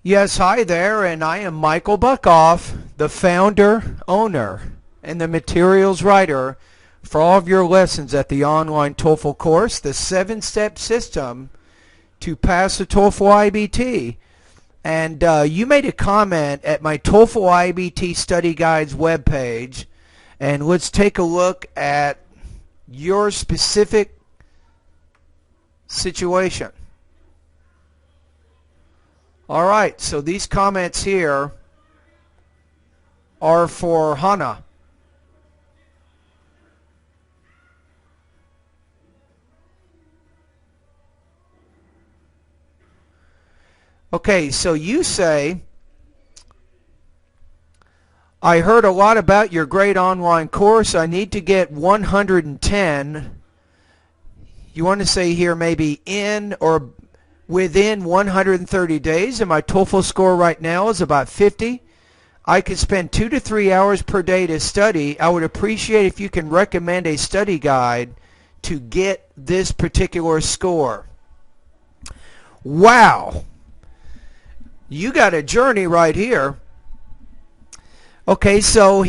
Yes, hi there, and I am Michael Buckoff, the founder, owner, and the materials writer for all of your lessons at the online TOEFL course, the 7-step system to pass the TOEFL IBT. And you made a comment at my TOEFL IBT Study Guides webpage, and let's take a look at your specific situation. All right, so these comments here are for Hana. Okay, so you say, I heard a lot about your great online course. I need to get 110. You want to say here maybe in or within 130 days, and my TOEFL score right now is about 50. I could spend 2 to 3 hours per day to study. I would appreciate if you can recommend a study guide to get this particular score. Wow! You got a journey right here. Okay, so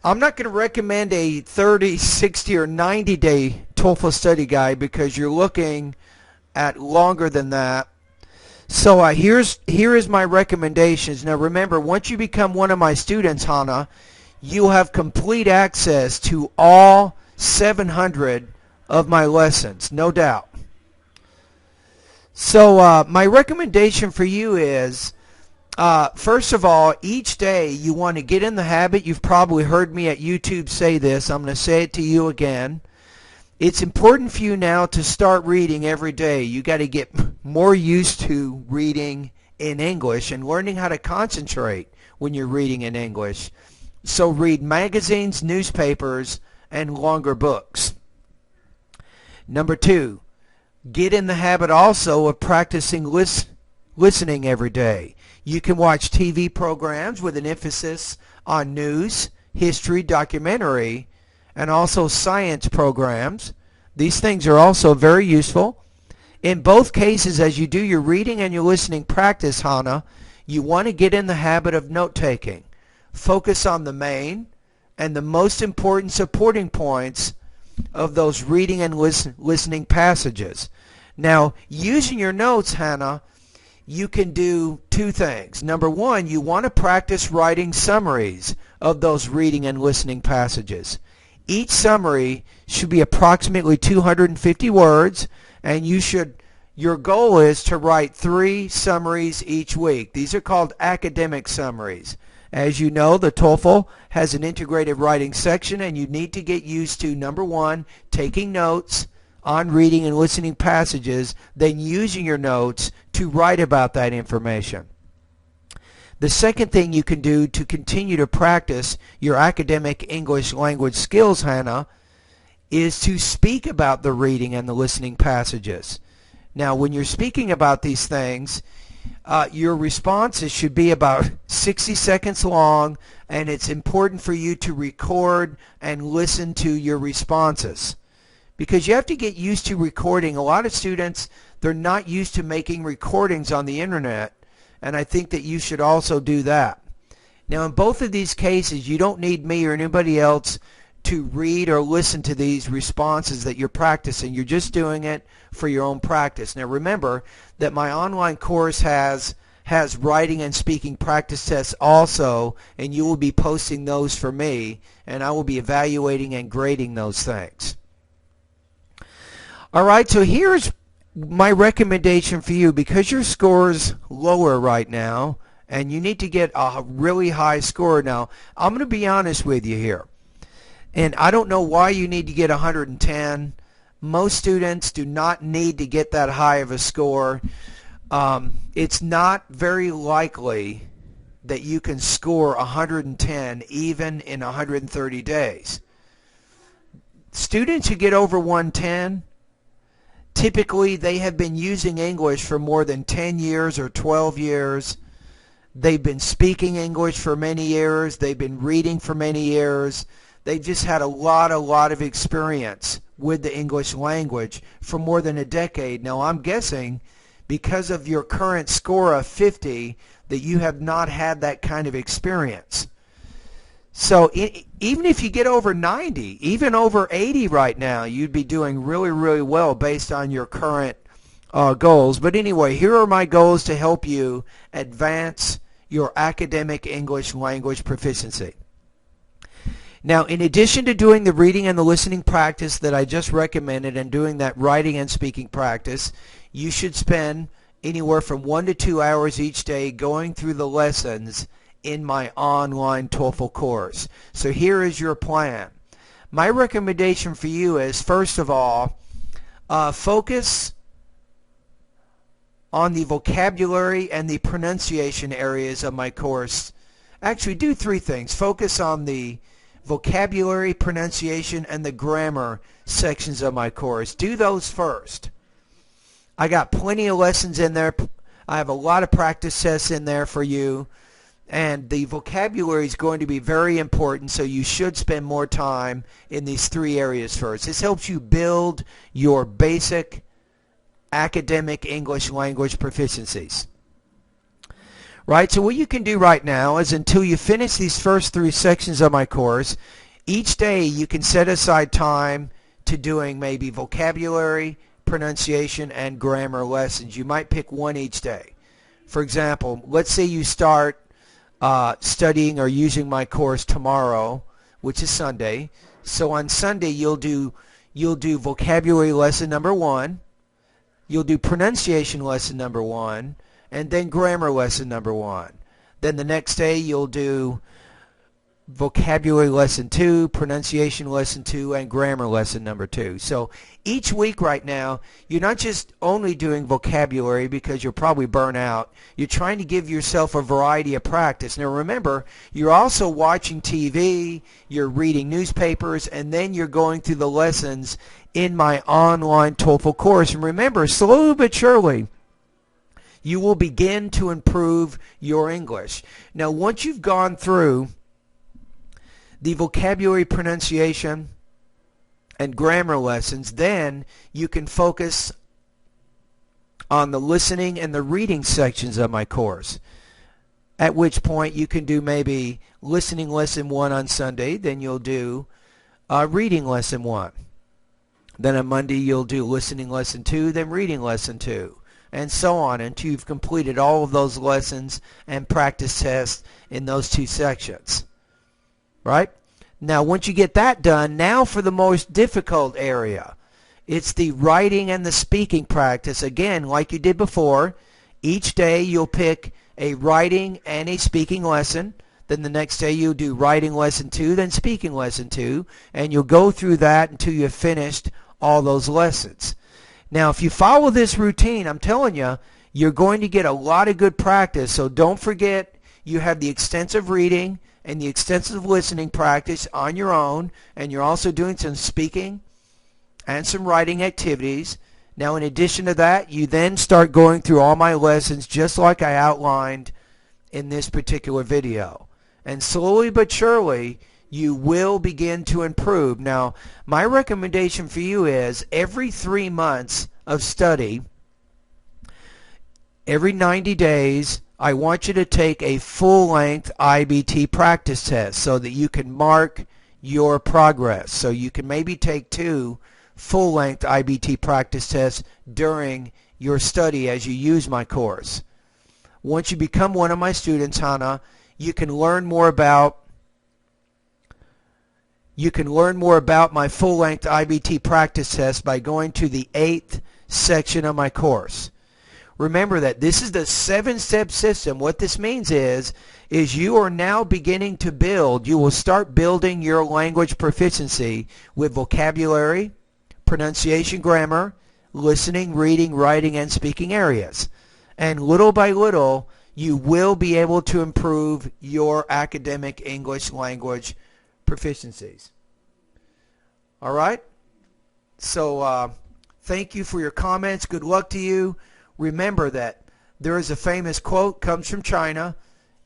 I'm not going to recommend a 30, 60, or 90-day TOEFL study guide because you're looking at longer than that. So here is my recommendations. Now remember, once you become one of my students, Hana, you'll have complete access to all 700 of my lessons, no doubt. So my recommendation for you is, first of all, each day you want to get in the habit. You've probably heard me at YouTube say this. I'm going to say it to you again. It's important for you now to start reading every day. You got to get more used to reading in English and learning how to concentrate when you're reading in English. So read magazines, newspapers, and longer books. Number 2, get in the habit also of practicing listening every day. You can watch TV programs with an emphasis on news, history, documentary, and also science programs. These things are also very useful. In both cases, as you do your reading and your listening practice, Hana, you want to get in the habit of note-taking. Focus on the main and the most important supporting points of those reading and listening passages. Now, using your notes, Hana, you can do 2 things. Number 1, you want to practice writing summaries of those reading and listening passages. Each summary should be approximately 250 words, and your goal is to write 3 summaries each week. These are called academic summaries. As you know, the TOEFL has an integrated writing section, and you need to get used to, number 1, taking notes on reading and listening passages, then using your notes to write about that information. The second thing you can do to continue to practice your academic English language skills, Hana, is to speak about the reading and the listening passages. Now, when you're speaking about these things, your responses should be about 60 seconds long, and it's important for you to record and listen to your responses, because you have to get used to recording. A lot of students, they're not used to making recordings on the internet, and I think that you should also do that. Now, in both of these cases, you don't need me or anybody else to read or listen to these responses that you're practicing. You're just doing it for your own practice. Now, remember that my online course has writing and speaking practice tests also, and you will be posting those for me, and I will be evaluating and grading those things. All right, so here's my recommendation for you. Because your score's lower right now and you need to get a really high score. Now, I'm going to be honest with you here, and I don't know why you need to get 110. Most students do not need to get that high of a score. It's not very likely that you can score 110 even in 130 days. Students who get over 110, typically they have been using English for more than 10 years or 12 years. They've been speaking English for many years. They've been reading for many years. They've just had a lot of experience with the English language for more than a decade. Now, I'm guessing because of your current score of 50 that you have not had that kind of experience. So even if you get over 90, even over 80 right now, you'd be doing really, really well based on your current goals. But anyway, here are my goals to help you advance your academic English language proficiency. Now, in addition to doing the reading and the listening practice that I just recommended and doing that writing and speaking practice, you should spend anywhere from 1 to 2 hours each day going through the lessons in my online TOEFL course. So here is your plan. My recommendation for you is, first of all, focus on the vocabulary and the pronunciation areas of my course. Actually, do 3 things. Focus on the vocabulary, pronunciation, and the grammar sections of my course. Do those first. I got plenty of lessons in there. I have a lot of practice tests in there for you. And the vocabulary is going to be very important, so you should spend more time in these 3 areas first. This helps you build your basic academic English language proficiencies. Right, so what you can do right now is, until you finish these first 3 sections of my course, each day you can set aside time to doing maybe vocabulary, pronunciation, and grammar lessons. You might pick one each day. For example, let's say you start studying or using my course tomorrow, which is Sunday. So on Sunday you'll do vocabulary lesson number 1, you'll do pronunciation lesson number 1, and then grammar lesson number 1. Then the next day you'll do vocabulary lesson 2, pronunciation lesson 2, and grammar lesson number 2. So each week right now, you're not just only doing vocabulary because you're probably burnt out. You're trying to give yourself a variety of practice. Now remember, you're also watching TV, you're reading newspapers, and then you're going through the lessons in my online TOEFL course. And remember, slowly but surely, you will begin to improve your English. Now once you've gone through the vocabulary, pronunciation, and grammar lessons, then you can focus on the listening and the reading sections of my course. At which point you can do maybe listening lesson 1 on Sunday, then you'll do reading lesson 1. Then on Monday you'll do listening lesson 2, then reading lesson 2, and so on until you've completed all of those lessons and practice tests in those 2 sections. Right? Now once you get that done, now for the most difficult area. It's the writing and the speaking practice. Again, like you did before, each day you'll pick a writing and a speaking lesson. Then the next day you'll do writing lesson 2, then speaking lesson 2, and you'll go through that until you've finished all those lessons. Now if you follow this routine, I'm telling you, you're going to get a lot of good practice. So don't forget, you have the extensive reading and the extensive listening practice on your own, and you're also doing some speaking and some writing activities. Now in addition to that, you then start going through all my lessons just like I outlined in this particular video. And slowly but surely, you will begin to improve. Now, my recommendation for you is every 3 months of study, every 90 days, I want you to take a full-length IBT practice test so that you can mark your progress. So you can maybe take 2 full-length IBT practice tests during your study as you use my course. Once you become one of my students, Hana, you can learn more about my full-length IBT practice test by going to the 8th section of my course. Remember that this is the 7-step system. What this means is you are now beginning to build. You will start building your language proficiency with vocabulary, pronunciation, grammar, listening, reading, writing, and speaking areas. And little by little, you will be able to improve your academic English language proficiencies. All right? So thank you for your comments. Good luck to you. Remember that there is a famous quote, comes from China,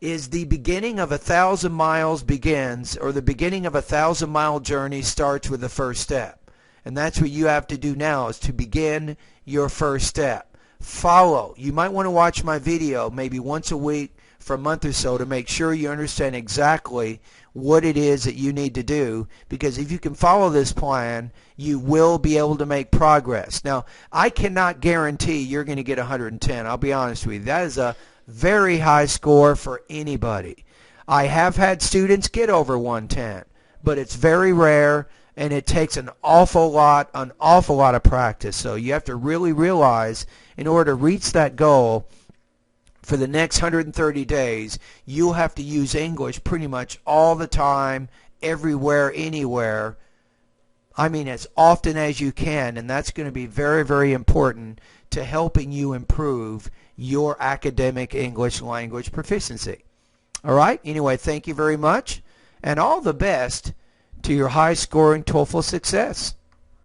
is the beginning of 1,000 miles begins, or the beginning of a 1,000-mile journey starts with the first step. And that's what you have to do now, is to begin your first step. follow. You might want to watch my video maybe once a week for a month or so to make sure you understand exactly what it is that you need to do, because if you can follow this plan, you will be able to make progress. Now, I cannot guarantee you're going to get 110. I'll be honest with you. That is a very high score for anybody. I have had students get over 110, but it's very rare, and it takes an awful lot of practice. So you have to really realize, in order to reach that goal for the next 130 days, you'll have to use English pretty much all the time, everywhere, anywhere. I mean, as often as you can, and that's going to be very, very important to helping you improve your academic English language proficiency. All right? Anyway, thank you very much, and all the best to your high-scoring TOEFL success.